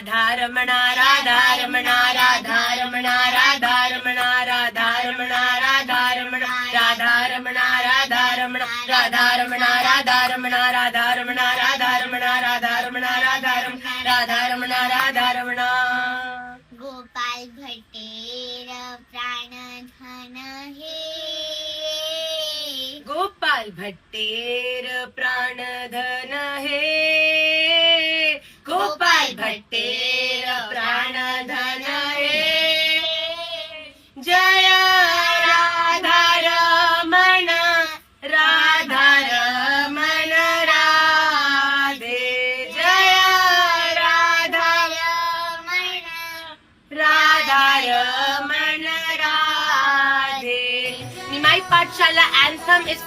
राधारमणा राधारमणा राधारमणा राधारमणा राधारमणा राधारमणा राधारमणा राधारमणा राधारमणा राधारमणा राधारमणा राधारमणा राधारमणा राधारमणा राधारमणा राधारमणा गोपाल भट्टेर प्राणधन हे गोपाल भट्टेर प्राणधन हे गोपाल भट्टेर प्राणधन हे जय राधारमण राधारमण राधे जय राधारमण राधारमण राधे. निमाई पाठशाला anthem is